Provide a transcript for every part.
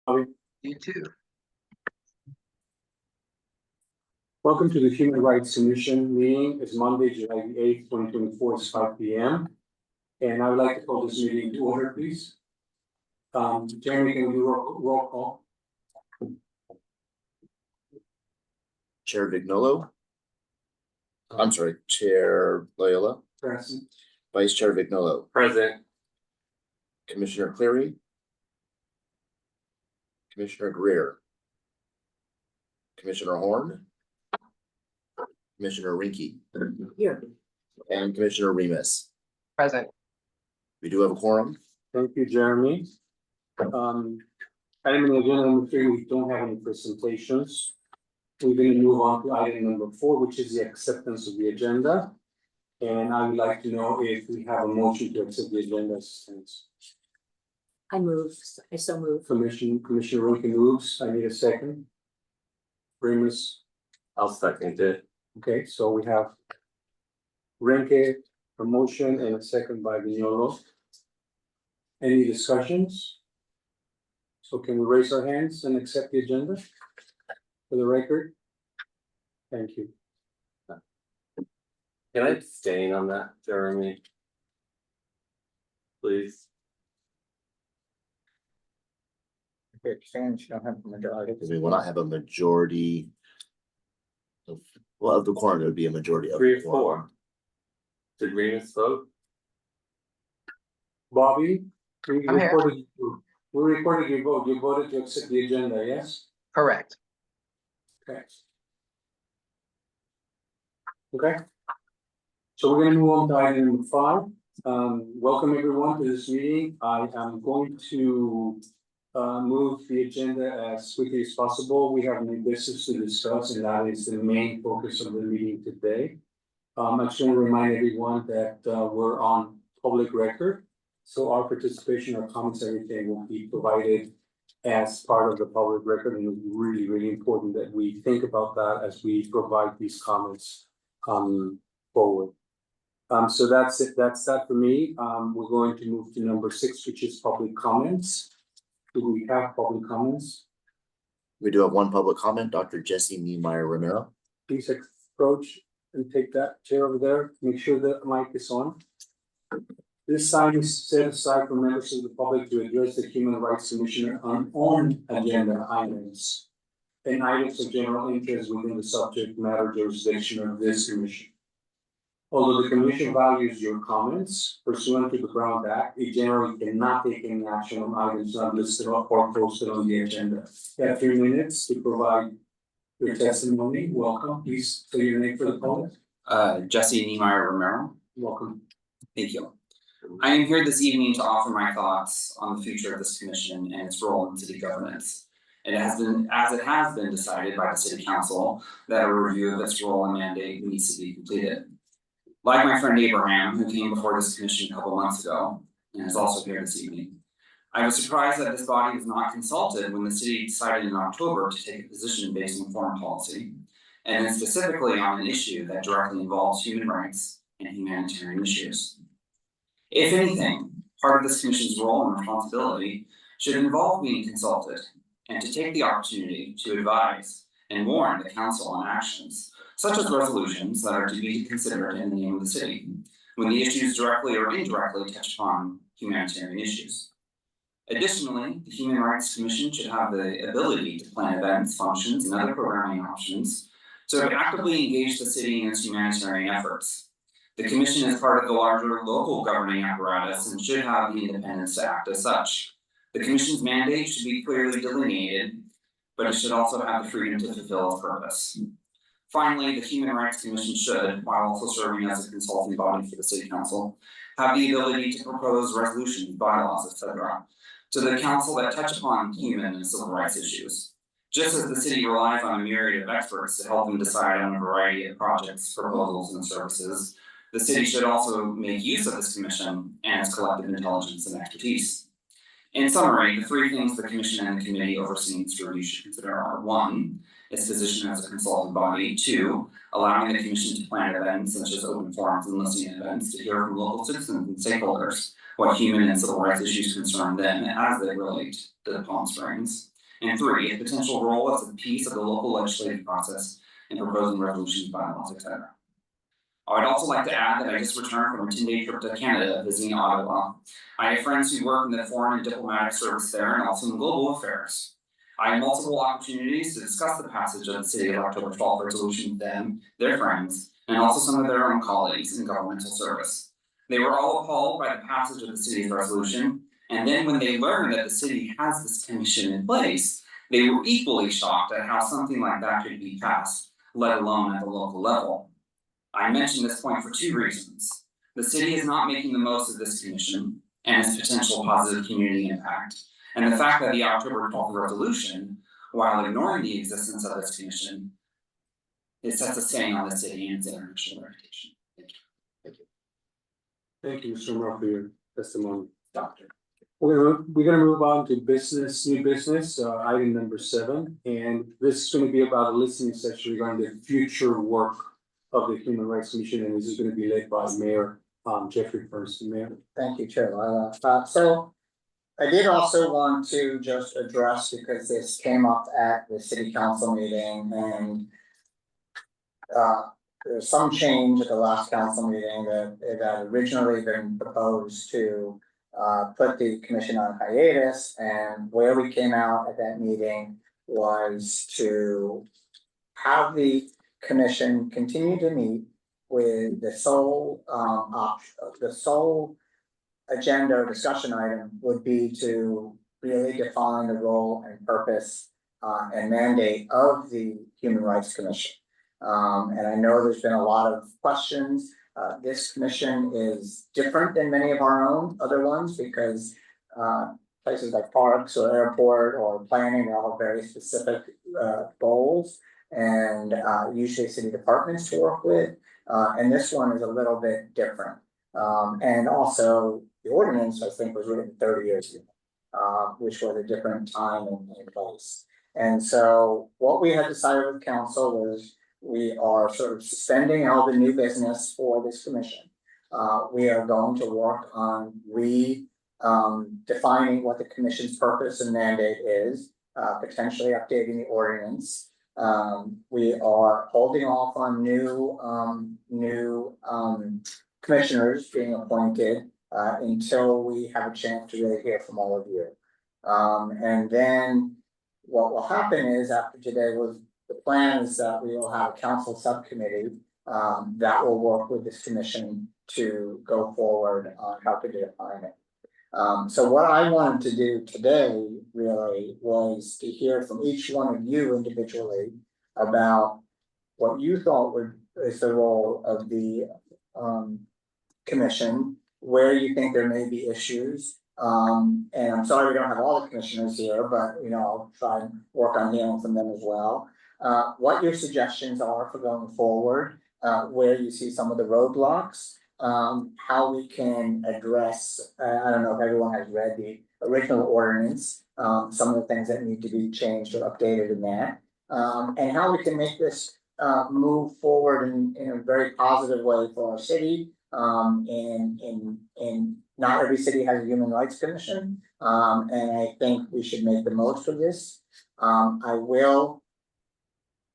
You too. Welcome to the Human Rights Commission meeting. It's Monday, July 8th, 2024, it's 5 p.m. And I would like to call this meeting to order, please. Jeremy, can we do roll call? Chair Vignolo. I'm sorry, Chair Loyola. Present. Vice Chair Vignolo. Present. Commissioner Cleary. Commissioner Greer. Commissioner Horn. Commissioner Rinke. Here. And Commissioner Remus. Present. We do have a quorum. Thank you, Jeremy. Item on the agenda number 3, we don't have any presentations. We're going to move on to item number 4, which is the acceptance of the agenda. And I would like to know if we have a motion to accept the agenda as stands. I so move. Commissioner Rinke moves. I need a second. Remus. I'll second it. Okay, so we have Rinke, a motion and a second by Vignolo. Any discussions? So can we raise our hands and accept the agenda for the record? Thank you. Can I abstain on that, Jeremy? Please. Do we will not have a majority of, well, of the quorum, it would be a majority of. 3 or the quorum. 4. Did Remus vote? Bobby, we I'm here. recorded your vote. You voted to accept the agenda, yes? Correct. Okay. Okay. So we're gonna move on to item number 5. Welcome everyone to this meeting. I am going to move the agenda as quickly as possible. We have new business to discuss, and that is the main focus of the meeting today. I just want to remind everyone that we're on public record, so our participation, our comments, everything will be provided as part of the public record, and it's really, really important that we think about that as we provide these comments forward. So that's it. That's that for me. We're going to move to number 6, which is public comments. Do we have public comments? We do have one public comment, Dr. Jesse Niemeyer Romero. Please approach and take that chair over there. Make sure the mic is on. This time is set aside for members of the public to address the Human Rights Commission on agenda items and items of general interest within the subject matter jurisdiction of this commission. Although the commission values your comments pursuant to the Brown Act, it generally cannot take any action on items not listed or posted on the agenda. You have 3 minutes to provide your testimony. Welcome. Please say your name for the public. Jesse Niemeyer Romero. Welcome. Thank you. I am here this evening to offer my thoughts on the future of this commission and its role in city governance. It has been decided by the city council that a review of its role and mandate needs to be completed. Like my friend Abraham, who came before this commission a couple months ago and is also here this evening, I was surprised that this body was not consulted when the city decided in October to take a position based on foreign policy, and then specifically on an issue that directly involves human rights and humanitarian issues. If anything, part of this commission's role and responsibility should involve being consulted and to take the opportunity to advise and warn the council on actions, such as resolutions that are to be considered in the name of the city, when the issues directly or indirectly touch upon humanitarian issues. Additionally, the Human Rights Commission should have the ability to plan events, functions, and other programming options to actively engage the city in its humanitarian efforts. The commission is part of the larger local governing apparatus and should have the independence to act as such. The commission's mandate should be clearly delineated, but it should also have the freedom to fulfill its purpose. Finally, the Human Rights Commission should, while also serving as a consulting body for the city council, have the ability to propose resolutions, bylaws, etc., to the council that touch upon human and civil rights issues. Just as the city relies on a myriad of experts to help them decide on a variety of projects, proposals, and services, the city should also make use of this commission and its collective intelligence and expertise. In summary, the 3 things the commission and the committee overseeing this review should consider are: 1, its position as a consultant body; 2, allowing the commission to plan events such as open forums and listening events to hear from local citizens and stakeholders what human and civil rights issues concern them as they relate to the Palm Springs; And 3, its potential role as a piece of the local legislative process in proposing resolutions, bylaws, etc. I would also like to add that I just returned from a 10-day trip to Canada, visiting Ottawa. I have friends who work in the foreign and diplomatic service there and also in global affairs. I had multiple opportunities to discuss the passage of the City of October 12th resolution with them, their friends, and also some of their own colleagues in governmental service. They were all appalled by the passage of the city's resolution, and then when they learned that the city has this commission in place, they were equally shocked at how something like that could be passed, let alone at the local level. I mention this point for 2 reasons. The city is not making the most of this commission and its potential positive community impact, and the fact that the October 12th resolution, while ignoring the existence of this commission, it sets a stain on the city and its international reputation. Thank you, Mr. Moore, for your testimony. Doctor. We're gonna move on to new business, item number 7, and this is gonna be about a listening session regarding the future work of the Human Rights Commission, and this is gonna be led by Mayor Jeffrey First. Mayor. Thank you, Chair Lila. So I did also want to just address, because this came up at the city council meeting and there's some change at the last council meeting that it had originally been proposed to put the commission on hiatus, and where we came out at that meeting was to have the commission continue to meet with the sole agenda or discussion item would be to really define the role and purpose and mandate of the Human Rights Commission. And I know there's been a lot of questions. This commission is different than many of our own other ones because places like parks or airport or planning, they all have very specific goals and usually city departments to work with. And this one is a little bit different. And also the ordinance, I think, was written 30 years ago, which was a different time and place. And so what we had decided with council was we are sort of suspending all the new business for this commission. We are going to work on defining what the commission's purpose and mandate is, potentially updating the ordinance. We are holding off on new commissioners being appointed until we have a chance to really hear from all of you. And then what will happen is after today the plan is that we will have a council subcommittee that will work with this commission to go forward on how to define it. So what I wanted to do today really was to hear from each one of you individually about what you thought is the role of the commission, where you think there may be issues. And I'm sorry we don't have all the commissioners here, but I'll try and work on hearing from them as well. What your suggestions are for going forward, where you see some of the roadblocks, how we can address, I don't know if everyone has read the original ordinance, some of the things that need to be changed or updated in that, and how we can make this move forward in a very positive way for our city. And not every city has a human rights commission, and I think we should make the most of this. I will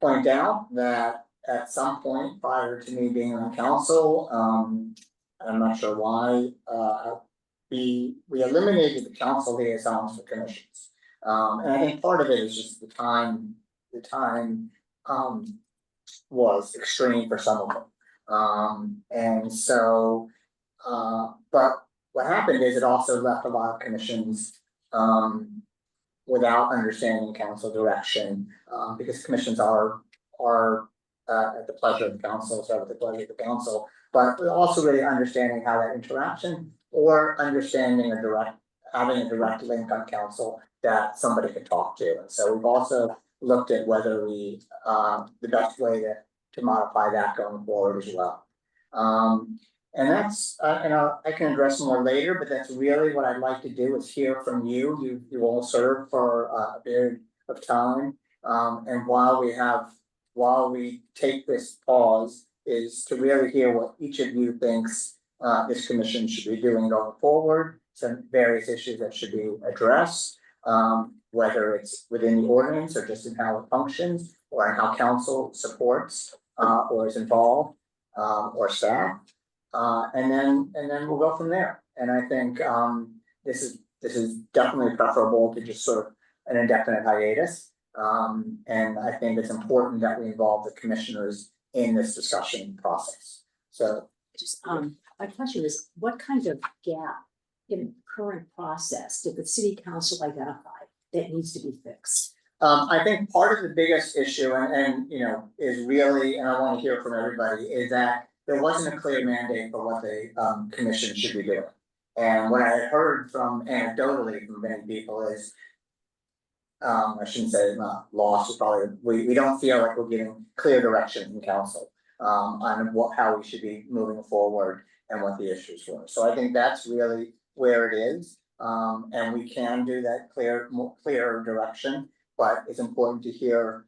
point out that at some point prior to me being on council, I'm not sure why, we eliminated the council liaisons for commissions. And I think part of it is just the time was extreme for some of them. And so, but what happened is it also left a lot of commissions without understanding council direction, because commissions are at the pleasure of the council, so at the pleasure of the council, but also really understanding how that interaction or understanding having a direct link on council that somebody can talk to. And so we've also looked at whether the best way to modify that going forward as well. And that's, I can address more later, but that's really what I'd like to do is hear from you. You all served for a period of time. And while we take this pause is to really hear what each of you thinks this commission should be doing going forward, some various issues that should be addressed. whether it's within the ordinance or just in how it functions, or in how council supports, or is involved, or staff. And then we'll go from there. And I think, this is definitely preferable to just sort of an indefinite hiatus. And I think it's important that we involve the commissioners in this discussion process. So, Just, my question is, what kind of gap in current process did the city council identify that needs to be fixed? I think part of the biggest issue and you know, is really, and I want to hear from everybody, is that there wasn't a clear mandate for what the commission should be doing. And what I had heard from anecdotally from many people is, I shouldn't say not lost, is probably, we don't feel like we're getting clear direction from council on how we should be moving forward and what the issues were. So I think that's really where it is. And we can do that clearer direction, but it's important to hear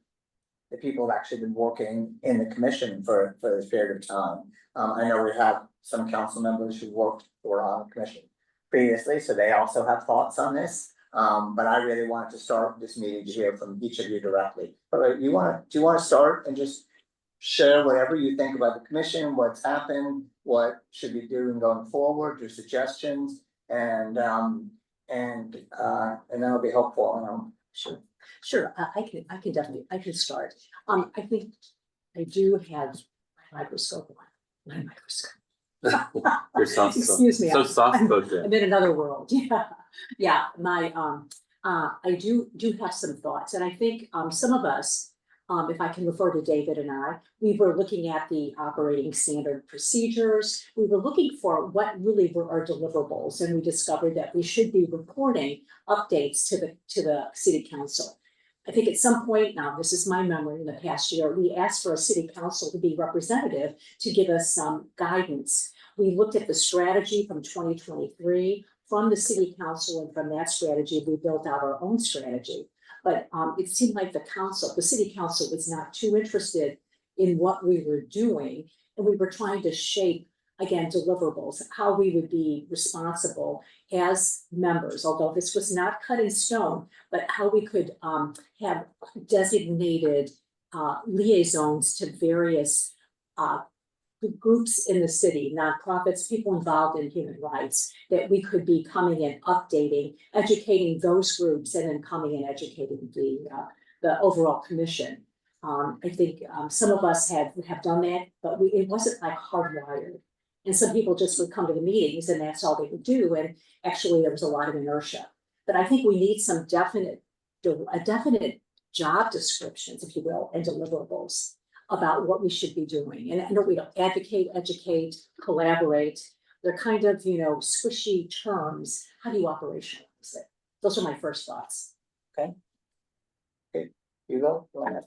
the people have actually been working in the commission for this period of time. I know we have some council members who were on the commission previously, so they also have thoughts on this. But I really wanted to start this meeting to hear from each of you directly. But do you want to start and just share whatever you think about the commission, what's happened, what should we be doing going forward, your suggestions, and that'll be helpful. Sure, I can definitely, I can start. I think I do have my microscope on, my microscope. You're soft, Excuse me, so I'm- soft spoken. I'm in another world, yeah, my, I do have some thoughts, and I think, some of us, if I can refer to David and I, we were looking at the operating standard procedures. We were looking for what really were our deliverables, and we discovered that we should be reporting updates to the city council. I think at some point, now this is my memory, in the past year, we asked for a city council to be representative to give us some guidance. We looked at the strategy from 2023 from the city council, and from that strategy, we built out our own strategy. But it seemed like the city council was not too interested in what we were doing. And we were trying to shape, again, deliverables, how we would be responsible as members, although this was not cut in stone, but how we could have designated liaisons to various groups in the city, nonprofits, people involved in human rights, that we could be coming and updating, educating those groups, and then coming and educating the overall commission. I think some of us have done that, but it wasn't like hardwired. And some people just would come to the meetings and that's all they would do. And actually there was a lot of inertia. But I think we need some definite job descriptions, if you will, and deliverables about what we should be doing. And I know we don't advocate, educate, collaborate. They're kind of, squishy terms. How do you operationalize it? Those are my first thoughts. You go ahead.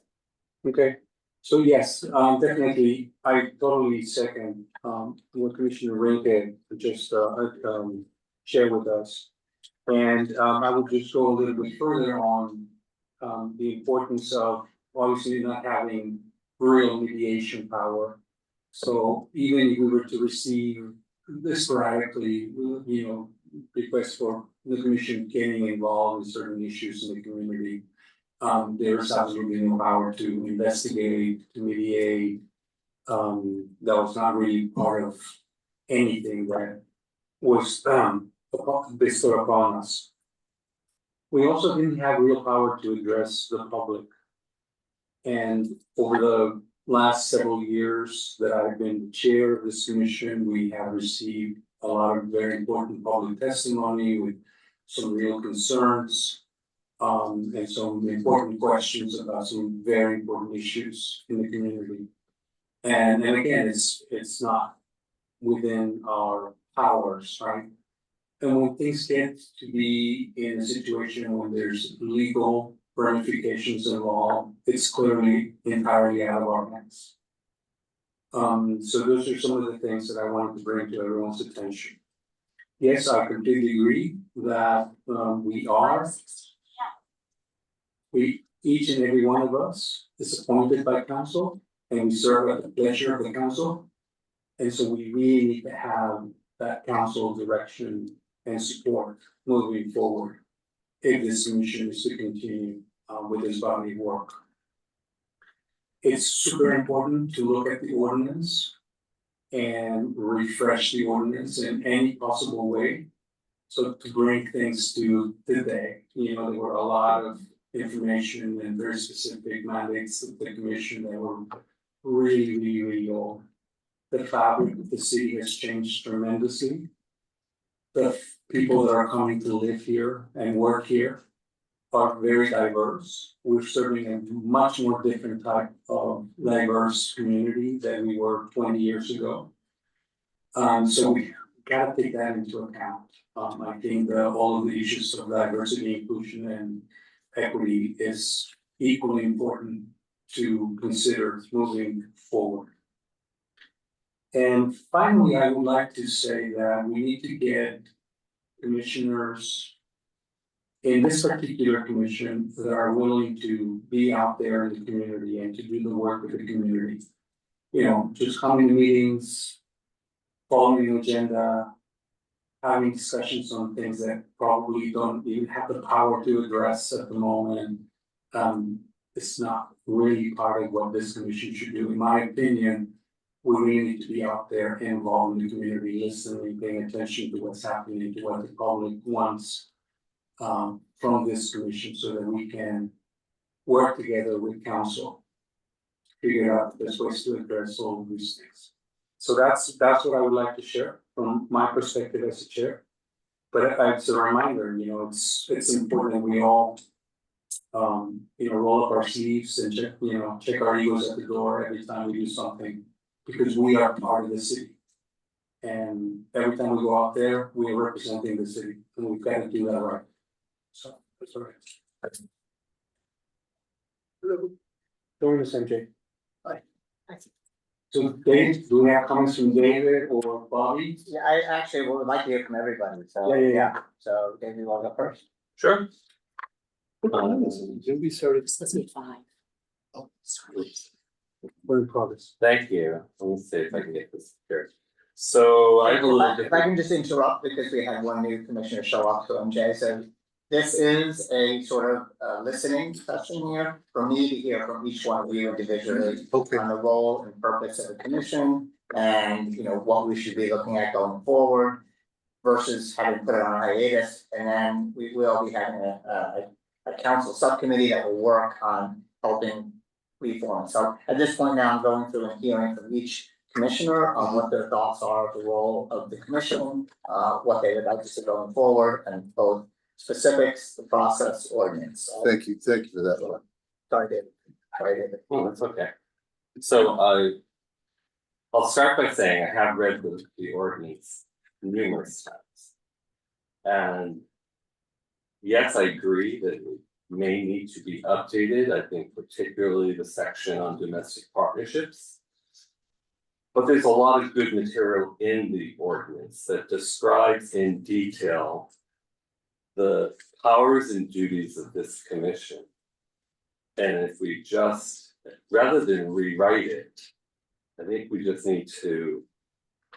Okay, so yes, definitely, I totally second what Commissioner Rinke just shared with us. And I would just go a little bit further on the importance of obviously not having real mediation power. So even if we were to receive this sporadically, requests for the commission getting involved in certain issues in the community, there's absolutely no power to investigate, to mediate. That was not really part of anything that was bestowed upon us. We also didn't have real power to address the public. And over the last several years that I've been the chair of this commission, we have received a lot of very important public testimony with some real concerns. And some important questions about some very important issues in the community. And again, it's not within our powers, right? And when things get to be in a situation when there's legal ramifications involved, it's clearly entirely out of our hands. So those are some of the things that I wanted to bring to everyone's attention. Yes, I completely agree that each and every one of us is appointed by council and we serve at the pleasure of the council. And so we really need to have that council direction and support moving forward. if this commission is to continue with this body of work. It's super important to look at the ordinance and refresh the ordinance in any possible way. So to bring things to today, you know, there were a lot of information and very specific mandates of the commission that were really old. The fabric of the city has changed tremendously. The people that are coming to live here and work here are very diverse. We're serving a much more different type of diverse community than we were 20 years ago. So we gotta take that into account. I think that all of the issues of diversity, inclusion, and equity is equally important to consider moving forward. And finally, I would like to say that we need to get commissioners in this particular commission that are willing to be out there in the community and to do the work with the community. You know, just coming to meetings, following the agenda, having discussions on things that probably don't even have the power to address at the moment. It's not really part of what this commission should do, in my opinion. We really need to be out there and involved in the community, listening, paying attention to what's happening, to what the public wants from this commission, so that we can work together with council, figure out the best ways to address all of these things. So that's what I would like to share from my perspective as a chair. But it's a reminder, you know, it's important that we all you know, roll up our sleeves and check our egos at the door every time we do something, because we are part of the city. And every time we go out there, we are representing the city, and we've got to do that right. So that's all right. Join us, MJ. Hi. So Dave, do we have comments from David or Bobby? Yeah, I actually would like to hear from everybody, so. Yeah. So, David, you want to go first? Sure. Did we started? It's supposed to be 5. Oh, sorry. We're in progress. Thank you. Let me see if I can get this here. So I have a little If I different. can just interrupt, because we had one new commissioner show up, so MJ, so this is a sort of listening session here for me to hear from each one of you individually. On the role and purpose of the commission, and you know, what we should be looking at going forward. Versus having put it on hiatus, and then we will be having a council subcommittee that will work on helping reform. So at this point now, I'm going through and hearing from each commissioner on what their thoughts are of the role of the commission, what they would like to see going forward, and both specifics, the process, ordinance. Thank you for that one. Sorry, David. Oh, that's okay. So I'll start by saying I have read the ordinance numerous times. And yes, I agree that it may need to be updated. I think particularly the section on domestic partnerships. But there's a lot of good material in the ordinance that describes in detail the powers and duties of this commission. And if we just, rather than rewrite it, I think we just need to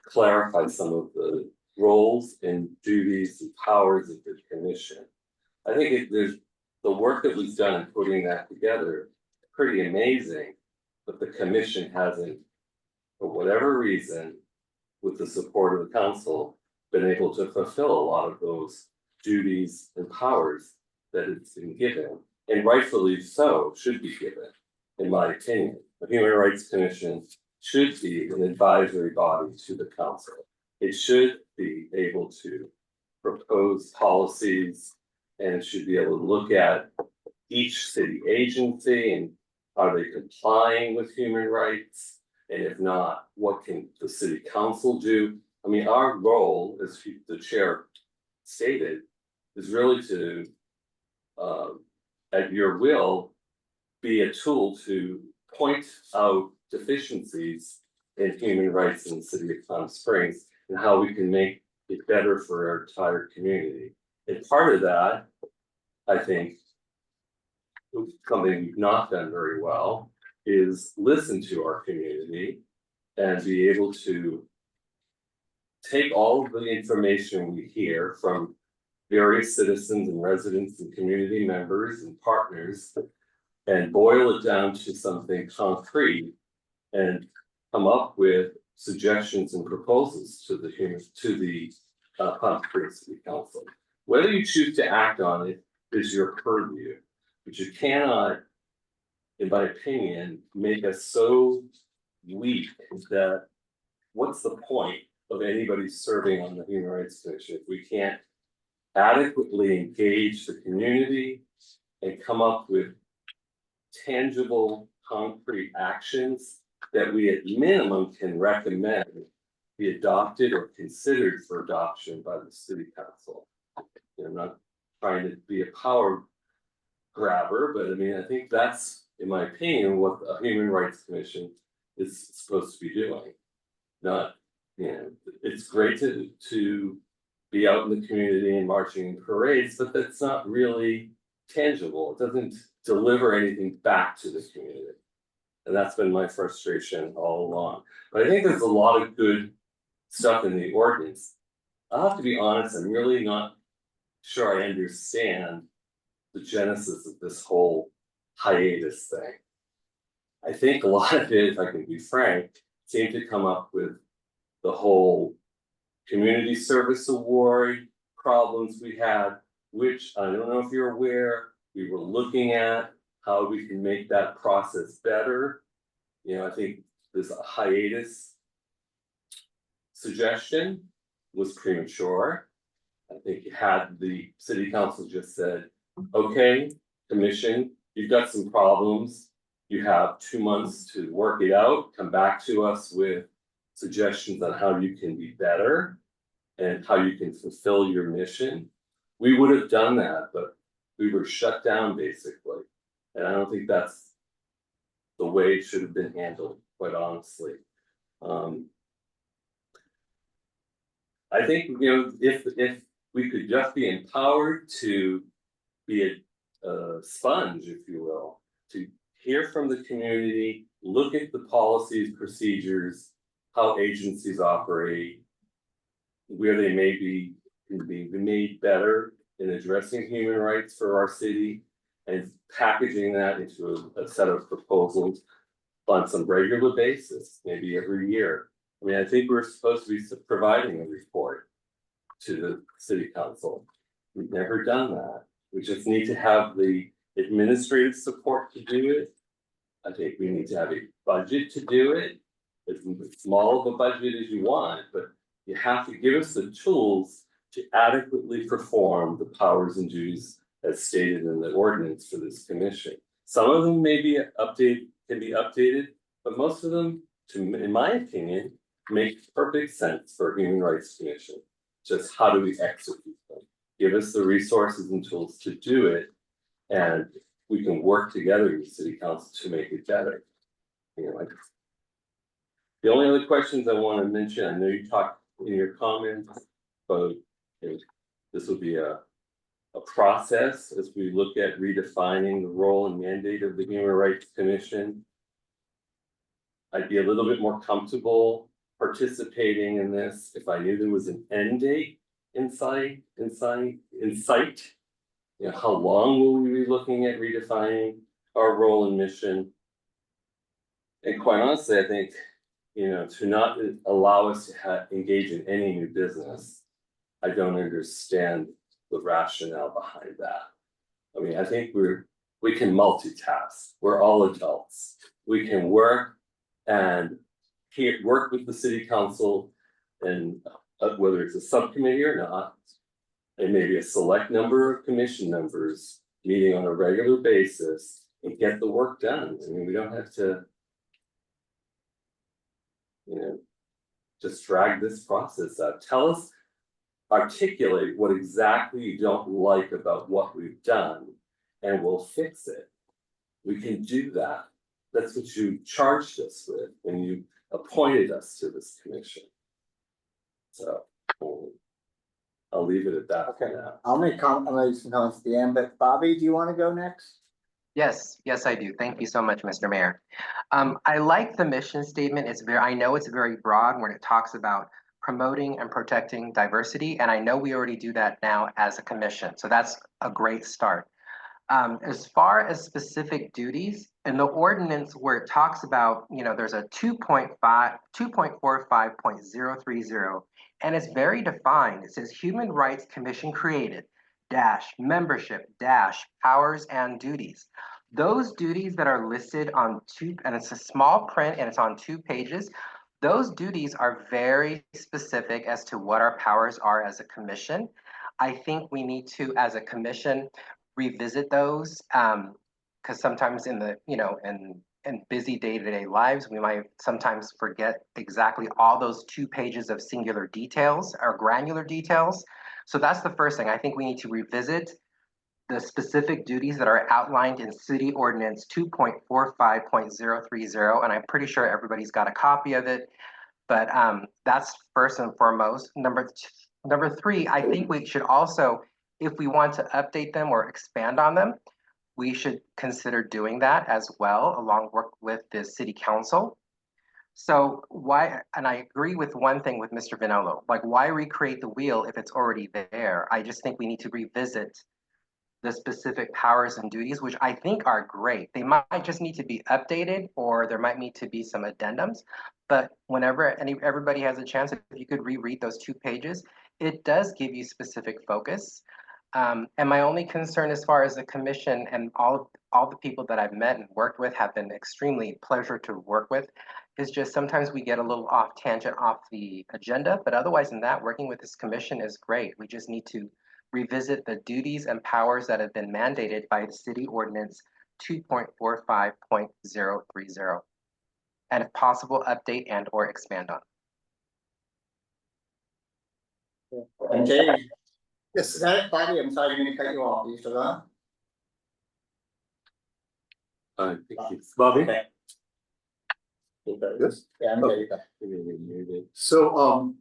clarify some of the roles and duties and powers of the commission. I think there's the work that was done in putting that together, pretty amazing, but the commission hasn't, for whatever reason, with the support of the council, been able to fulfill a lot of those duties and powers that it's been given, and rightfully so should be given, in my opinion. The Human Rights Commission should be an advisory body to the council. It should be able to propose policies, and it should be able to look at each city agency and are they complying with human rights? And if not, what can the city council do? I mean, our role, as the chair stated, is really to, at your will, be a tool to point out deficiencies in human rights in the city of Palm Springs and how we can make it better for our entire community. And part of that, I think, something we've not done very well, is listen to our community and be able to take all of the information we hear from various citizens and residents and community members and partners and boil it down to something concrete and come up with suggestions and proposals to the Pontypridd City Council. Whether you choose to act on it is your purview, but you cannot, in my opinion, make us so weak that what's the point of anybody serving on the Human Rights Commission if we can't adequately engage the community and come up with tangible, concrete actions that we at minimum can recommend be adopted or considered for adoption by the city council. I'm not trying to be a power grabber, but I mean, I think that's, in my opinion, what a Human Rights Commission is supposed to be doing. Not, it's great to be out in the community and marching in parades, but that's not really tangible. It doesn't deliver anything back to the community. And that's been my frustration all along. But I think there's a lot of good stuff in the ordinance. I'll have to be honest, I'm really not sure I understand the genesis of this whole hiatus thing. I think a lot of it, if I can be frank, seemed to come up with the whole community service award problems we had, which I don't know if you're aware, we were looking at how we can make that process better. I think this hiatus suggestion was premature. I think had the city council just said, okay, commission, you've got some problems. You have 2 months to work it out, come back to us with suggestions on how you can be better and how you can fulfill your mission. We would have done that, but we were shut down basically. And I don't think that's the way it should have been handled, quite honestly. I think, if we could just be empowered to be a sponge, if you will, to hear from the community, look at the policies, procedures, how agencies operate, where they may be, can be made better in addressing human rights for our city, and packaging that into a set of proposals on some regular basis, maybe every year. I mean, I think we're supposed to be providing a report to the city council. We've never done that. We just need to have the administrative support to do it. I think we need to have a budget to do it. As small of a budget as you want, but you have to give us the tools to adequately perform the powers and duties as stated in the ordinance for this commission. Some of them may be can be updated, but most of them, in my opinion, make perfect sense for a Human Rights Commission. Just how do we execute them? Give us the resources and tools to do it, and we can work together with City Council to make it better. The only other questions I want to mention, I know you talked in your comments, but this will be a process as we look at redefining the role and mandate of the Human Rights Commission. I'd be a little bit more comfortable participating in this if I knew there was an end date in sight. How long will we be looking at redefining our role and mission? And quite honestly, I think, to not allow us to engage in any new business, I don't understand the rationale behind that. I mean, I think we can multitask. We're all adults. We can work and work with the city council, and whether it's a subcommittee or not, and maybe a select number of commission members meeting on a regular basis and get the work done. I mean, we don't have to, just drag this process out. Articulate what exactly you don't like about what we've done, and we'll fix it. We can do that. That's what you charged us with when you appointed us to this commission. So I'll leave it at that for now. I'll make some comments at the end, but Bobby, do you want to go next? Yes, I do. Thank you so much, Mr. Mayor. I like the mission statement. I know it's very broad when it talks about promoting and protecting diversity, and I know we already do that now as a commission, so that's a great start. As far as specific duties, in the ordinance where it talks about, there's a 2.45.030, and it's very defined. It says Human Rights Commission created, membership, powers and duties. Those duties that are listed on and it's a small print and it's on 2 pages, those duties are very specific as to what our powers are as a commission. I think we need to, as a commission, revisit those, because sometimes in the, in busy day-to-day lives, we might sometimes forget exactly all those 2 pages of singular details or granular details. So that's the first thing. I think we need to revisit the specific duties that are outlined in City Ordinance 2.45.030, and I'm pretty sure everybody's got a copy of it. But that's first and foremost. Number 3, I think we should also, if we want to update them or expand on them, we should consider doing that as well, along with the city council. So and I agree with one thing with Mr. Vinolo, like why recreate the wheel if it's already there? I just think we need to revisit the specific powers and duties, which I think are great. They might just need to be updated, or there might need to be some addendums. But whenever everybody has a chance, if you could reread those 2 pages, it does give you specific focus. And my only concern as far as the commission and all the people that I've met and worked with have been extremely pleasure to work with, is just sometimes we get a little off tangent off the agenda. But otherwise than that, working with this commission is great. We just need to revisit the duties and powers that have been mandated by the City Ordinance 2.45.030. And if possible, update and or expand on. And Jay, Yes. is that it, Bobby? I'm sorry, I didn't mean to cut you off. Are you still on? I think it's. Bobby? Okay. Yes. Yeah, I'm ready. So,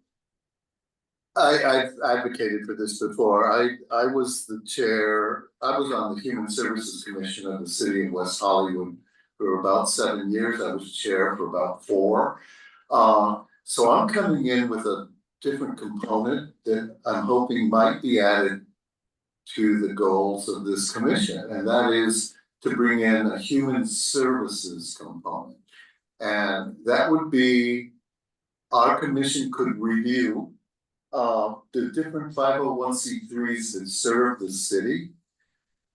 I've advocated for this before. I was the chair, I was on the Human Services Commission of the City of West Hollywood for about 7 years. I was chair for about 4. So I'm coming in with a different component that I'm hoping might be added to the goals of this commission, and that is to bring in a human services component. And that would be, our commission could review the different 501c3s that serve the city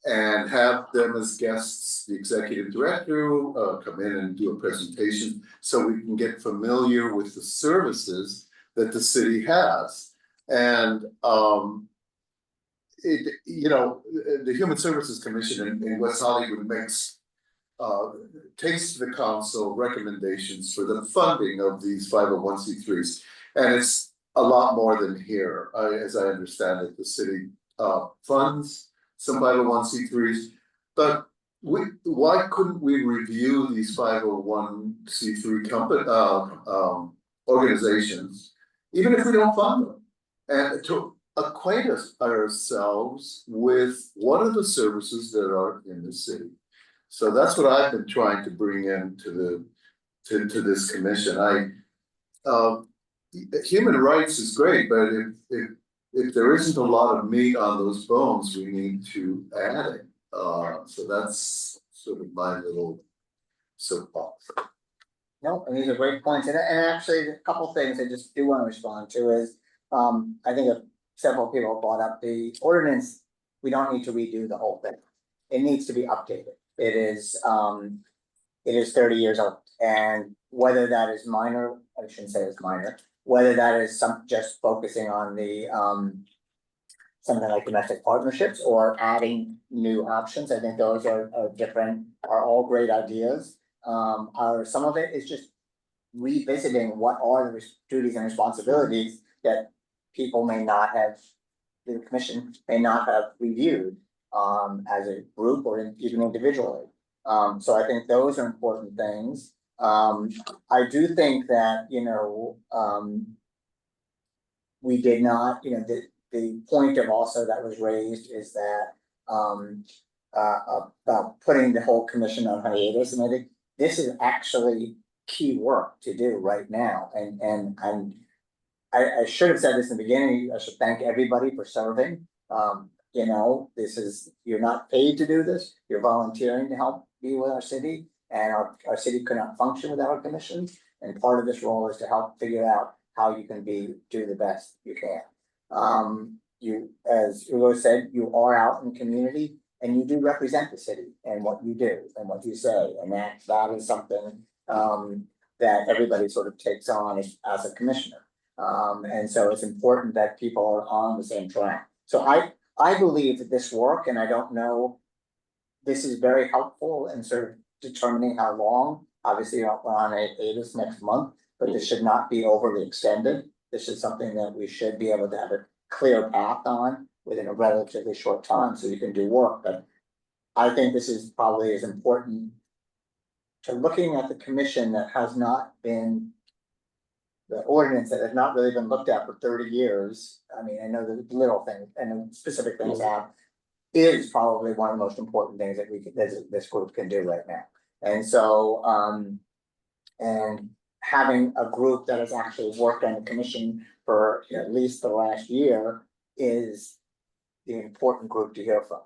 and have them as guests, the executive director come in and do a presentation so we can get familiar with the services that the city has. And the Human Services Commission in West Hollywood takes to the council recommendations for the funding of these 501c3s, and it's a lot more than here. As I understand it, the city funds some 501c3s, but why couldn't we review these 501c3 organizations, even if we don't fund them, and to acquaint ourselves with what are the services that are in the city? So that's what I've been trying to bring into to this commission. Human rights is great, but if there isn't a lot of meat on those bones, we need to add it. So that's sort of my little soapbox. No, and these are great points, and actually, a couple things I just do want to respond to is, I think several people brought up the ordinance. We don't need to redo the whole thing. It needs to be updated. It is 30 years old, and whether that is minor, I shouldn't say it's minor, whether that is just focusing on the something like domestic partnerships or adding new options, I think those are all great ideas. Some of it is just revisiting what are the duties and responsibilities that people may not have, the commission may not have reviewed as a group or even individually. So I think those are important things. I do think that, we did not, the point of also that was raised is that about putting the whole commission on hiatus, and I think this is actually key work to do right now, and I should have said this in the beginning, I should thank everybody for serving. You know, you're not paid to do this, you're volunteering to help be with our city. And our city could not function without a commission, and part of this role is to help figure out how you can do the best you can. You, as Ugo said, you are out in community and you do represent the city and what you do and what you say, and that is something that everybody sort of takes on as a commissioner. And so it's important that people are on the same track. So I believe that this work, and I don't know, this is very helpful in sort of determining how long. Obviously, we're on AEDIS next month, but this should not be overly extended. This is something that we should be able to have a clear path on within a relatively short time, so you can do work. But I think this is probably as important to looking at the commission that has not been, the ordinance that has not really been looked at for 30 years. I mean, I know the little things and the specific things have, is probably one of the most important things that this group can do right now. And so, and having a group that has actually worked on the commission for at least the last year is the important group to hear from.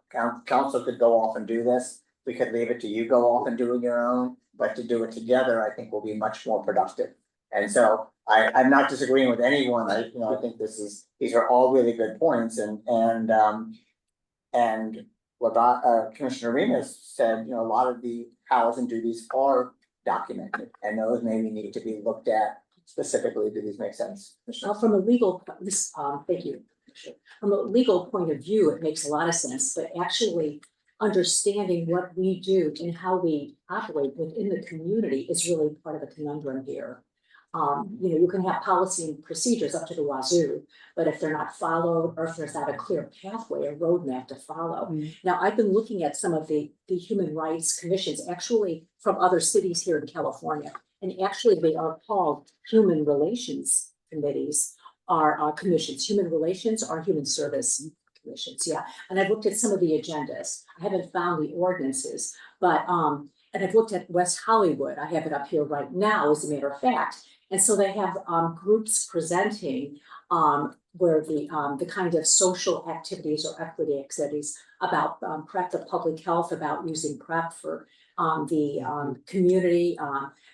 Council could go off and do this. We could leave it to you go off and do it your own, but to do it together, I think will be much more productive. And so I'm not disagreeing with anyone. I think these are all really good points, and what Commissioner Remus said, a lot of the powers and duties are documented, and those maybe need to be looked at specifically. Do these make sense? From a legal, thank you. From a legal point of view, it makes a lot of sense, but actually understanding what we do and how we operate within the community is really part of a conundrum here. You can have policy and procedures up to the wazoo, but if they're not followed, or if there's not a clear pathway, a roadmap to follow. Now, I've been looking at some of the human rights commissions, actually from other cities here in California, and actually they are called human relations committees, are commissions. Human relations are human service commissions, yeah. And I've looked at some of the agendas. I haven't found the ordinances, but and I've looked at West Hollywood. I have it up here right now, as a matter of fact. And so they have groups presenting where the kind of social activities or equity activities about PrEP, the public health, about using PrEP for the community.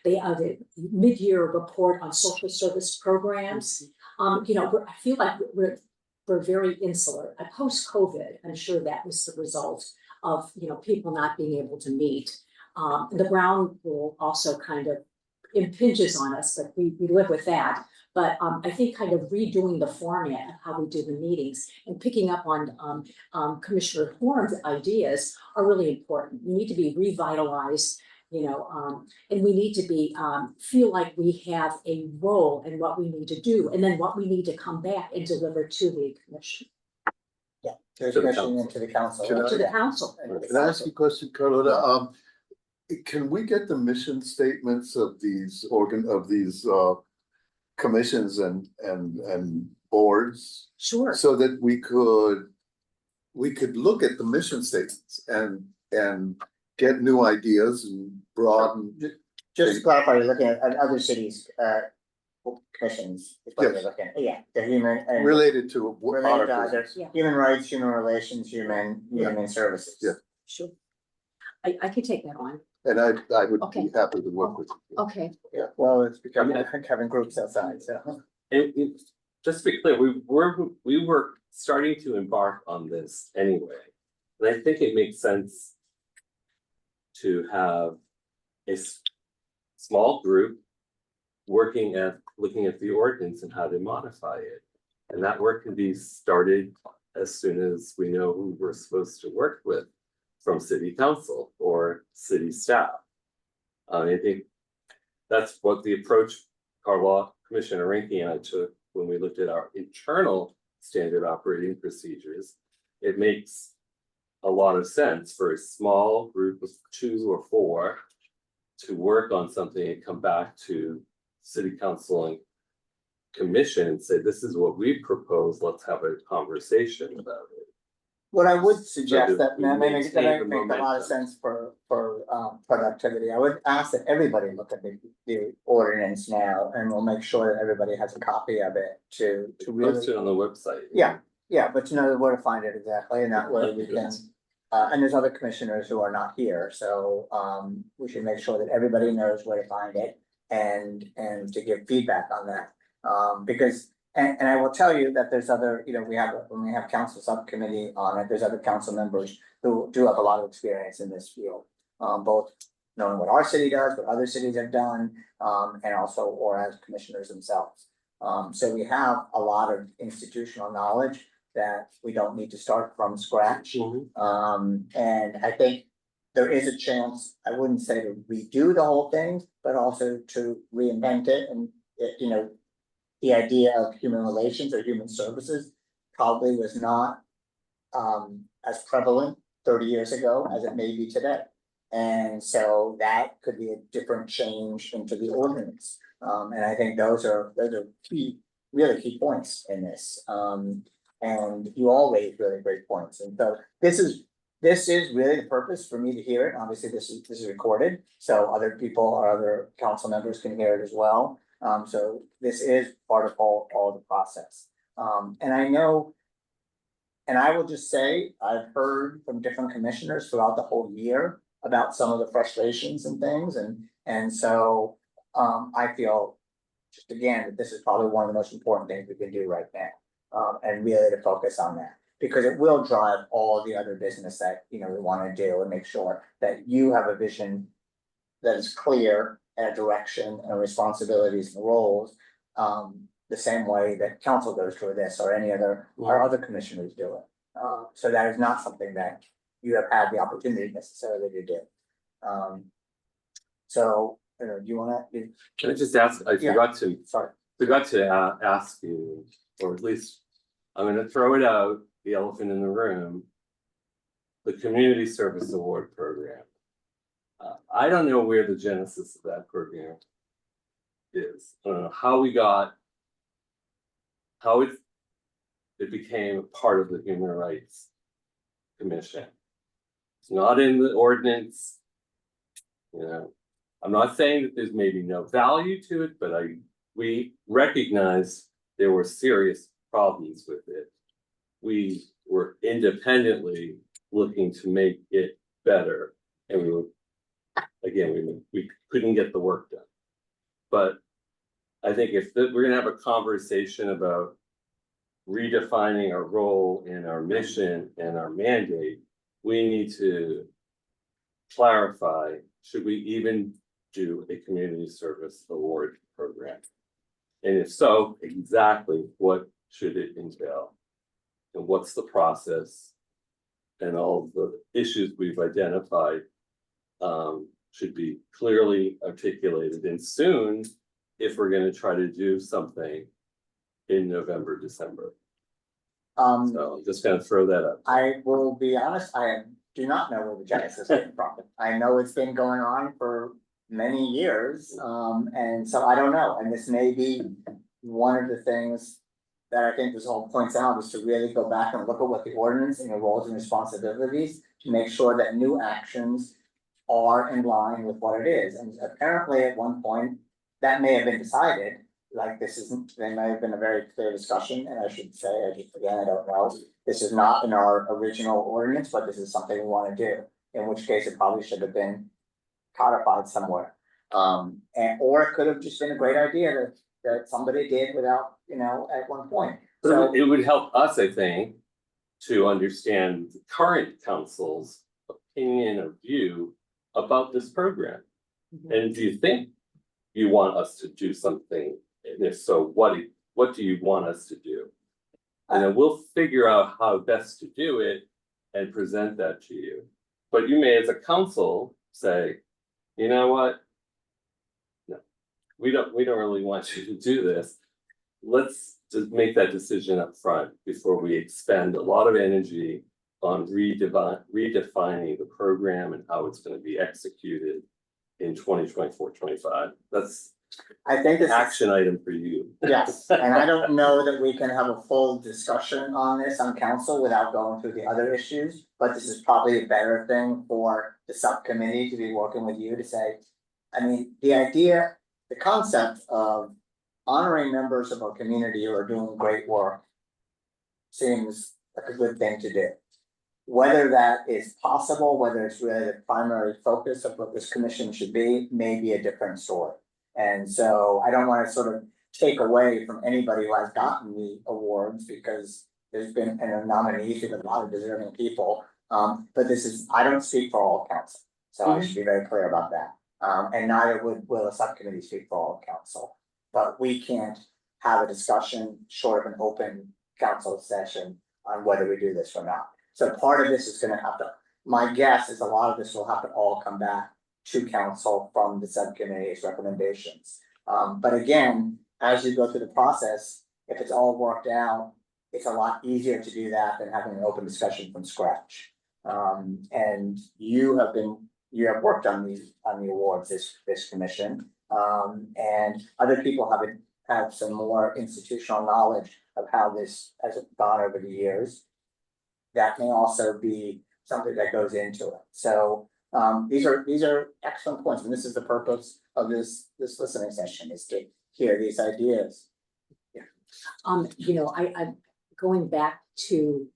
They have a mid-year report on social service programs. I feel like we're very insular. Post-COVID, I'm sure that was the result of people not being able to meet. The Brown Rule also kind of impinges on us, but we live with that. But I think kind of redoing the format of how we do the meetings and picking up on Commissioner Horn's ideas are really important. We need to be revitalized, and we need to be feel like we have a role in what we need to do, and then what we need to come back and deliver to the commission. Yeah, to the commission and to the council. To the council. Can I ask you a question, Carlota? Can we get the mission statements of these commissions and boards? Sure. So that we could look at the mission statements and get new ideas and broaden. Just to clarify, you're looking at other cities, commissions. Is what Yes. you're looking at. Yeah, the human and Related to related to articles. others. Yeah. Human rights, human relations, human services. Yeah. Sure. I can take that on. And I would Okay. be happy to work with you. Okay. Yeah, well, it's because having groups outside, so. And just to be clear, we were starting to embark on this anyway. And I think it makes sense to have a small group looking at the ordinance and how to modify it. And that work can be started as soon as we know who we're supposed to work with from city council or city staff. I think that's what the approach Commissioner Rinke and I took when we looked at our internal standard operating procedures. It makes a lot of sense for a small group of 2 or 4 to work on something and come back to city council and commission and say, this is what we propose, let's have a conversation about it. What I would suggest that we may make maintain that the make a lot of momentum. sense for productivity, I would ask that everybody look at the ordinance now, and we'll make sure that everybody has a copy of it to really. Post it on the website. Yeah, yeah, but to know where to find it exactly, and that way we can, and there's other commissioners who are not here, so, we should make sure that everybody knows where to find it. And to give feedback on that, because, and I will tell you that there's other, you know, when we have council subcommittee on it, there's other council members who do have a lot of experience in this field. Both knowing what our city does, what other cities have done, and also, or as commissioners themselves. So we have a lot of institutional knowledge that we don't need to start from scratch. And I think there is a chance, I wouldn't say to redo the whole thing, but also to reinvent it, and you know. The idea of human relations or human services probably was not as prevalent 30 years ago as it may be today. And so that could be a different change into the ordinance. And I think those are key, really key points in this. And you all raised really great points. And so this is really the purpose for me to hear it. Obviously, this is recorded, so other people or other council members can hear it as well. So this is part of all the process. And I know, and I will just say, I've heard from different commissioners throughout the whole year about some of the frustrations and things, and so I feel just again that this is probably one of the most important things we can do right now, and really to focus on that, because it will drive all the other business that, you know, we want to do, and make sure that you have a vision that is clear, and a direction and responsibilities and roles, the same way that council goes through this, or any other, or other commissioners do it. So that is not something that you have had the opportunity necessarily to do. So, you know, do you wanna? Can I just ask, I Yeah. forgot to ask you, or at least, I'm gonna throw it out, the elephant in the room. The Community Service Award Program. I don't know where the genesis of that program is. I don't know how we got. How it became part of the Human Rights Commission. It's not in the ordinance. You know, I'm not saying that there's maybe no value to it, but we recognize there were serious problems with it. We were independently looking to make it better, and we were. Again, we couldn't get the work done. But I think if we're gonna have a conversation about redefining our role and our mission and our mandate, we need to clarify, should we even do a community service award program? And if so, exactly what should it entail? And what's the process? And all the issues we've identified should be clearly articulated, and soon, if we're gonna try to do something in November, December. So I'm just gonna throw that up. I will be honest, I do not know where the genesis came from. I know it's been going on for many years, and so I don't know, and this may be one of the things that I think this all points out, is to really go back and look at what the ordinance and the roles and responsibilities, to make sure that new actions are in line with what it is. And apparently at one point, that may have been decided, like this isn't, there may have been a very clear discussion, and I should say, again, I don't know. This is not in our original ordinance, but this is something we wanna do, in which case it probably should have been codified somewhere. Or it could have just been a great idea that somebody did without, you know, at one point. So It would help us, I think, to understand the current council's opinion or view about this program. And do you think you want us to do something? And if so, what do you want us to do? And then we'll figure out how best to do it and present that to you. But you may, as a council, say, you know what? No, we don't really want you to do this. Let's just make that decision up front before we expend a lot of energy on redefining the program and how it's gonna be executed in 2024-25. That's I think this is, action item for you. yes, and I don't know that we can have a full discussion on this on council without going through the other issues. But this is probably a better thing for the subcommittee to be working with you to say, I mean, the idea, the concept of honoring members of our community who are doing great work seems like a good thing to do. Whether that is possible, whether it's really the primary focus of what this commission should be, may be a different story. And so I don't wanna sort of take away from anybody who has gotten the awards, because there's been nominees with a lot of deserving people. But this is, I don't speak for all of council, so I should be very clear about that. And neither will a subcommittee speak for all of council. But we can't have a discussion short of an open council session on whether we do this or not. So part of this is gonna have to, my guess is a lot of this will have to all come back to council from the subcommittee's recommendations. But again, as you go through the process, if it's all worked out, it's a lot easier to do that than having an open discussion from scratch. And you have worked on the awards, this commission. And other people have some more institutional knowledge of how this has gone over the years. That may also be something that goes into it. So these are excellent points, and this is the purpose of this listening session, is to hear these ideas. You know, I'm going back to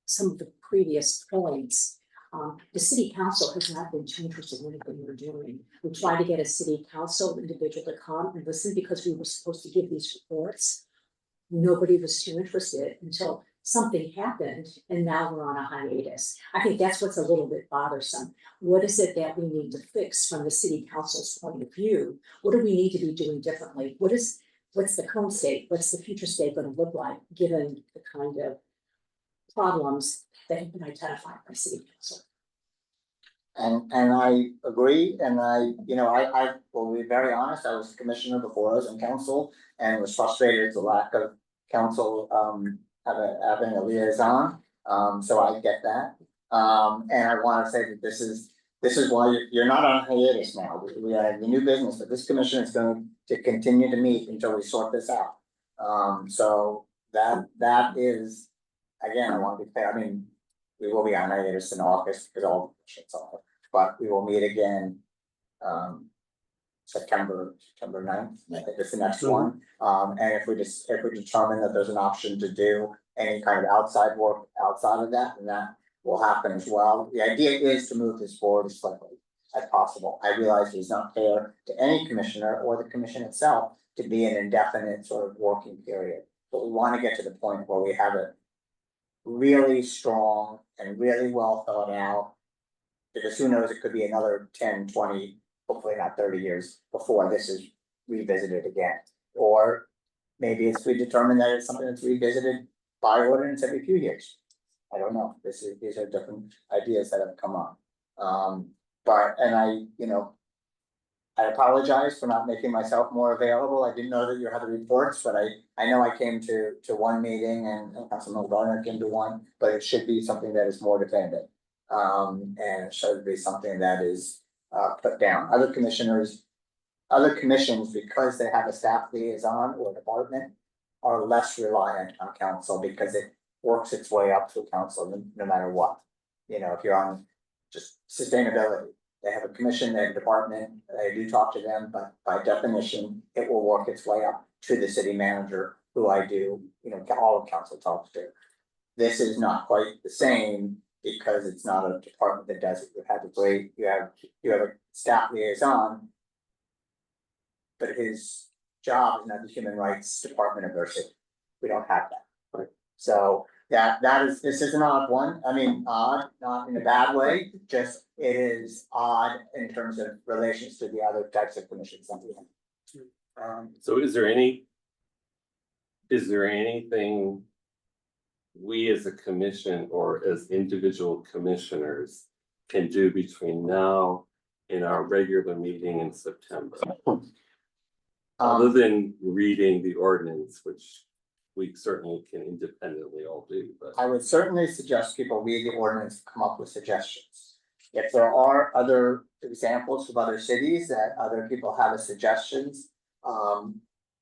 some of the previous points. The city council has not been too interested in anything we're doing. We tried to get a city council individual to come and listen because we were supposed to give these reports. Nobody was too interested until something happened, and now we're on a hiatus. I think that's what's a little bit bothersome. What is it that we need to fix from the city council's point of view? What do we need to be doing differently? What's the current state? What's the future state going to look like, given the kind of problems that have been identified by city council? And I agree, and I will be very honest, I was commissioner before I was in council and was frustrated at the lack of council having a liaison, so I get that. And I wanna say that this is why you're not on hiatus now. We have the new business, but this commission is going to continue to meet until we sort this out. So that is, again, I want to be clear, I mean, we will be on hiatus in August because all the commissions are, but we will meet again September 9th, I think it's the next one. And if we determine that there's an option to do any kind of outside work outside of that, then that will happen as well. The idea is to move this forward as quickly as possible. I realize it's not fair to any commissioner or the commission itself to be an indefinite sort of working period. But we want to get to the point where we have it really strong and really well thought out. Because who knows, it could be another 10, 20, hopefully not 30 years before this is revisited again. Or maybe it's, we determine that it's something that's revisited by ordinance every few years. I don't know, these are different ideas that have come up. But I apologize for not making myself more available. I didn't know that you had the reports, but I know I came to one meeting and Councilman Garner came to one, but it should be something that is more definitive. And it should be something that is put down. Other commissions, because they have a staff liaison or department, are less reliant on council because it works its way up through council no matter what. You know, if you're on just sustainability, they have a commission, they have a department, they do talk to them, but by definition, it will work its way up to the city manager, who I do, all of council talks to. This is not quite the same because it's not a department that does it. You have a staff liaison, but his job is not the human rights department of their city. We don't have that. Right. So this is an odd one. I mean, odd, not in a bad way, just it is odd in terms of relations to the other types of commissions that we have. So is there anything we as a commission or as individual commissioners can do between now and our regular meeting in September? Other than reading the ordinance, which we certainly can independently all do, but. I would certainly suggest people read the ordinance, come up with suggestions. If there are other examples of other cities that other people have as suggestions,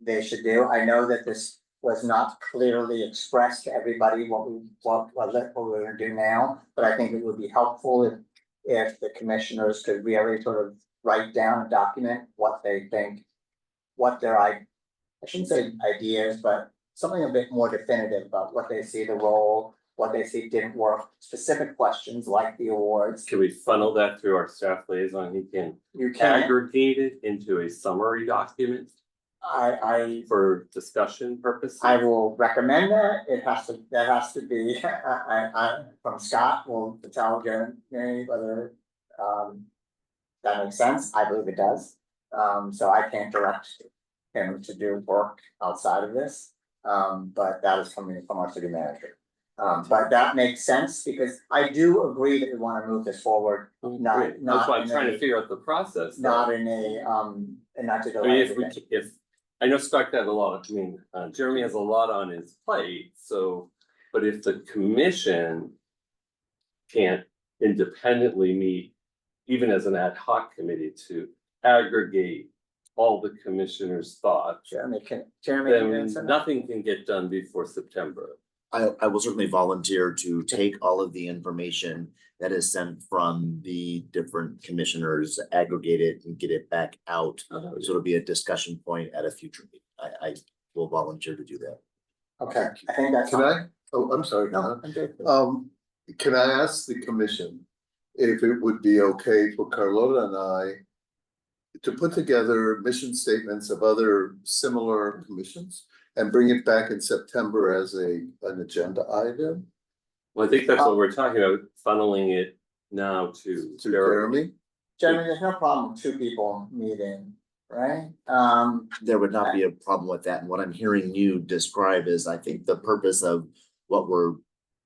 they should do. I know that this was not clearly expressed to everybody what we're gonna do now, but I think it would be helpful if the commissioners could really sort of write down and document what they think, what their I shouldn't say ideas, but something a bit more definitive about what they see the role, what they see didn't work, specific questions like the awards. Can we funnel that through our staff liaison? He can You can, aggregate it into a summary document for discussion purposes. I will recommend that, that has to be, from Scott, will tell Jeremy whether, that makes sense, I believe it does. So I can't direct him to do work outside of this, but that is coming from our city manager. But that makes sense, because I do agree that we wanna move this forward, not That's why I'm in trying a- to figure out the process. though. not in a, and not to I mean, delay if everything. I know Scott has a lot, I mean, Jeremy has a lot on his plate, so, but if the commission can't independently meet, even as an ad hoc committee, to aggregate all the commissioners' thoughts, Jeremy, can then answer that? nothing can get done before September. I will certainly volunteer to take all of the information that is sent from the different commissioners, aggregate it and get it back out. So it'll be a discussion point at a future meeting. I will volunteer to do that. Okay, I think that's. Can I? Oh, I'm sorry. No, I'm good. Can I ask the commission if it would be okay for Carlota and I to put together mission statements of other similar commissions and bring it back in September as an agenda item Well, I think that's what we're talking about, funneling it now to to Jeremy? Jeremy, there's no problem with two people meeting, right? There would not be a problem with that. And what I'm hearing you describe is, I think, the purpose of what we're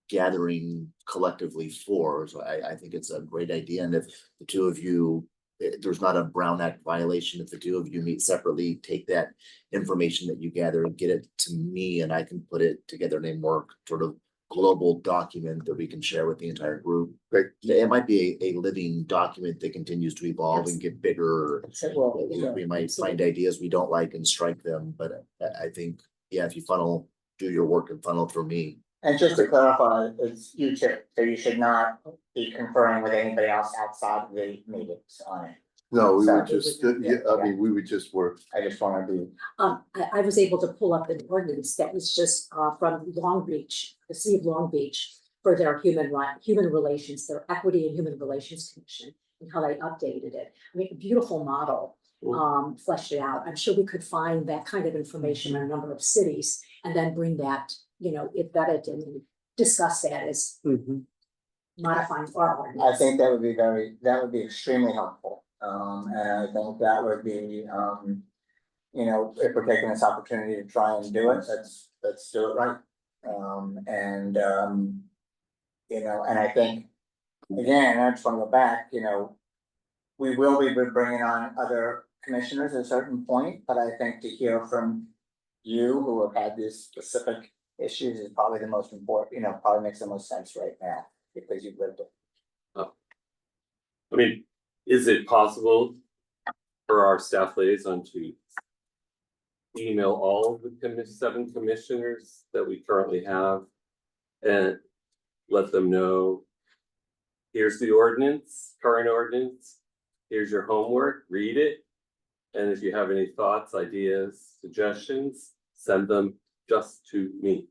gathering collectively for. So I think it's a great idea. And if the two of you, there's not a Brown Act violation, if the two of you meet separately, take that information that you gather and get it to me, and I can put it together in a more sort of global document that we can share with the entire group. Great. It might be a living document that continues to evolve and get bigger. Well, We might find ideas we don't like and strike them, but I think, yeah, if you do your work and funnel through me. and just to clarify, it's you two, so you should not be conferring with anybody else outside of the meetings on it. No, we would Sorry. just, yeah, I mean, we would just work. I just wanna be, I was able to pull up an ordinance that was just from Long Beach, the city of Long Beach, for their human relations, their equity and human relations commission, and how they updated it. I mean, a beautiful model, fleshed it out. I'm sure we could find that kind of information in a number of cities and then bring that, if vetted and discuss that as modifying our ordinance. I think that would be extremely helpful. And I think that would be, if we're taking this opportunity to try and do it, let's do it right. And I think, again, I just wanna go back, we will be bringing on other commissioners at a certain point, but I think to hear from you who have had these specific issues is probably the most important, probably makes the most sense right now, because you've lived it. I mean, is it possible for our staff liaison to email all of the 7 commissioners that we currently have and let them know, here's the ordinance, current ordinance, here's your homework, read it. And if you have any thoughts, ideas, suggestions, send them just to me.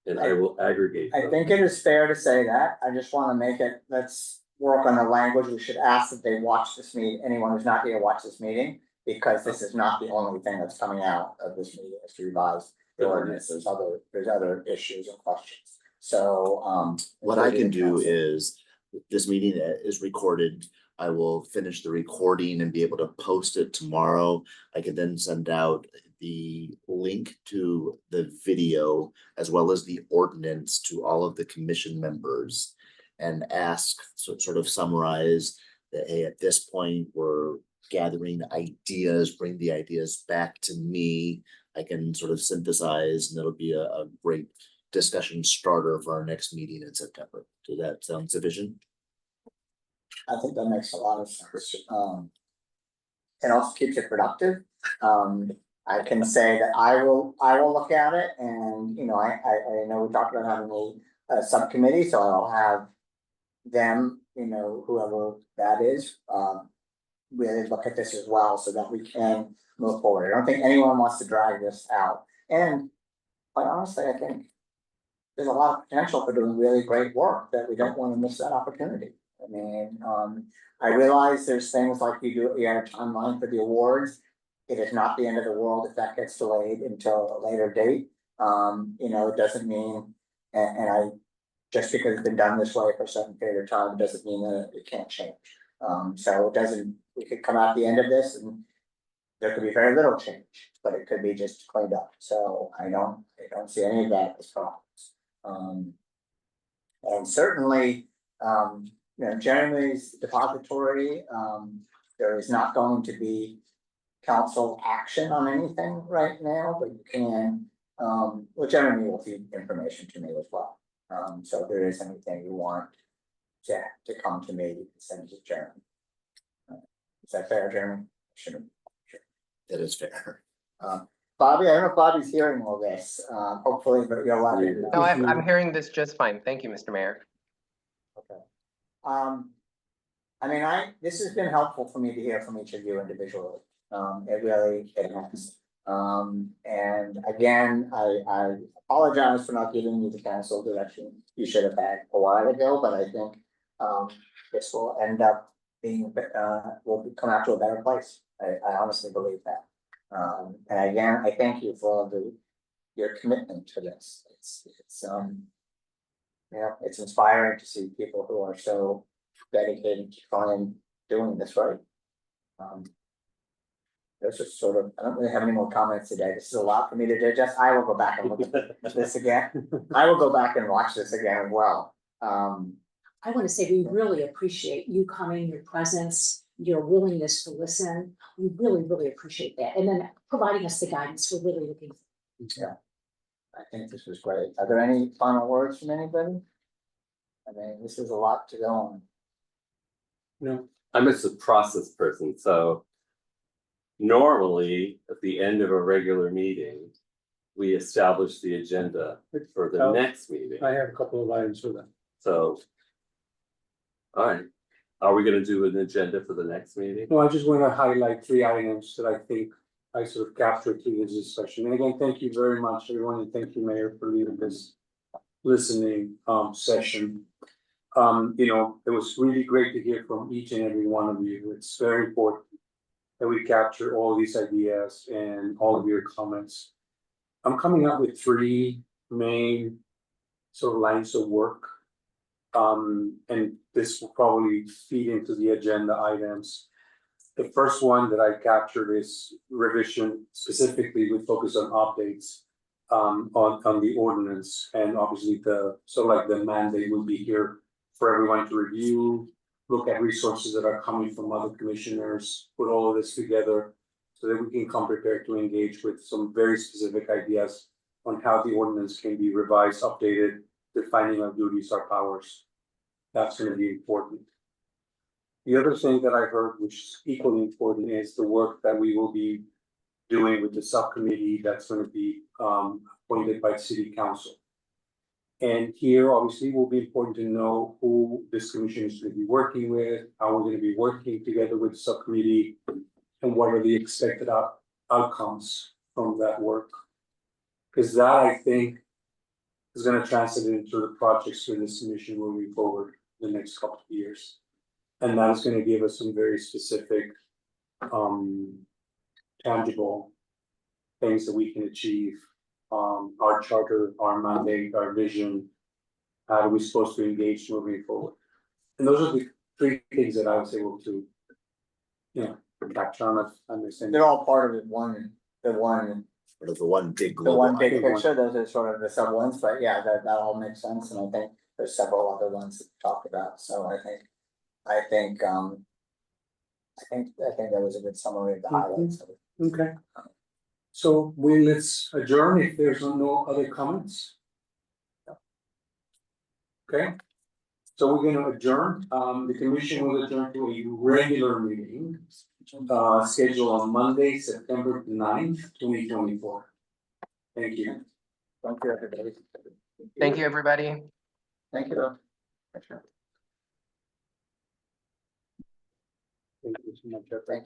And I will aggregate I them. think it is fair to say that, I just wanna make it, let's work on the language, we should ask that they watch this meeting, anyone who's not here watch this meeting. Because this is not the only thing that's coming out of this meeting, is to revise the ordinance, there's other issues and questions, so, What I can do is, this meeting is recorded. I will finish the recording and be able to post it tomorrow. I can then send out the link to the video as well as the ordinance to all of the commission members. And ask, sort of summarize that, hey, at this point, we're gathering ideas, bring the ideas back to me. I can sort of synthesize, and it'll be a great discussion starter for our next meeting in September. Does that sound sufficient? I think that makes a lot of sense, and also keeps it productive, I can say that I will look at it and, you know, I know we talked about having a subcommittee, so I'll have them, you know, whoever that is, really look at this as well so that we can move forward. I don't think anyone wants to drag this out. And quite honestly, I think there's a lot of potential for doing really great work that we don't want to miss that opportunity. I mean, I realize there's things like you have a timeline for the awards. It is not the end of the world if that gets delayed until a later date. You know, it doesn't mean, and I, just because it's been done this way for a certain period of time, doesn't mean that it can't change. So it doesn't, we could come out the end of this and there could be very little change, but it could be just cleaned up. So I don't see any of that as problems. And certainly, you know, Jeremy's depository, there is not going to be council action on anything right now, but you can, well, Jeremy will feed information to me as well. So if there is anything you want to come to me, you can send it to Jeremy. Is that fair, Jeremy? Sure. That is fair. Bobby, I don't know if Bobby's hearing all this, hopefully, but you're allowed to. No, I'm hearing this just fine. Thank you, Mr. Mayor. Okay. I mean, this has been helpful for me to hear from each of you individually. It really has. And again, I apologize for not giving you the council direction you should have had a while ago, but I think this will end up being, will come out to a better place. I honestly believe that. And again, I thank you for your commitment to this. It's you know, it's inspiring to see people who are so dedicated to trying doing this right. There's just sort of, I don't really have any more comments today. This is a lot for me to digest. I will go back and look at this again. I will go back and watch this again as well. I want to say we really appreciate you coming, your presence, your willingness to listen. We really, really appreciate that. And then providing us the guidance we're really looking for. Yeah, I think this was great. Are there any final words from anybody? I mean, this is a lot to go on. No, I'm just a process person, so. Normally, at the end of a regular meeting, we establish the agenda for the next meeting, I have a couple of items for that. so. Alright, are we gonna do an agenda for the next meeting? No, I just want to highlight 3 items that I think I sort of captured through this discussion. And again, thank you very much, everyone, and thank you, Mayor, for leading this listening session. You know, it was really great to hear from each and every one of you. It's very important that we capture all these ideas and all of your comments. I'm coming up with 3 main sort of lines of work. And this will probably feed into the agenda items. The first one that I captured is revision, specifically with focus on updates on the ordinance, and obviously the sort of like the mandate will be here for everyone to review, look at resources that are coming from other commissioners, put all of this together so that we can come prepared to engage with some very specific ideas on how the ordinance can be revised, updated, defining our duties, our powers. That's going to be important. The other thing that I heard, which is equally important, is the work that we will be doing with the subcommittee that's going to be appointed by the city council. And here, obviously, will be important to know who this commission is going to be working with, how we're going to be working together with the subcommittee, and what are the expected outcomes from that work. Because that, I think, is going to translate into the projects for this commission moving forward the next couple of years. And that is going to give us some very specific, tangible things that we can achieve. Our charter, our mandate, our vision, how are we supposed to engage moving forward? And those are the 3 things that I was able to, you know, capture on understand. They're all part of the one Sort of the one big the global. one big big one. picture. Those are sort of the sub ones, but yeah, that all makes sense. And I think there's several other ones that we talked about. So I think that was a good summary of the highlights of it. Okay. So let's adjourn if there's no other comments. Okay, So we're gonna adjourn, the commission will adjourn to a regular meeting. Scheduled on Monday, September 9th, 2024. Thank you. Thank you, everybody. Thank you, everybody. Thank you. Commissioner. Thank you so much. Thank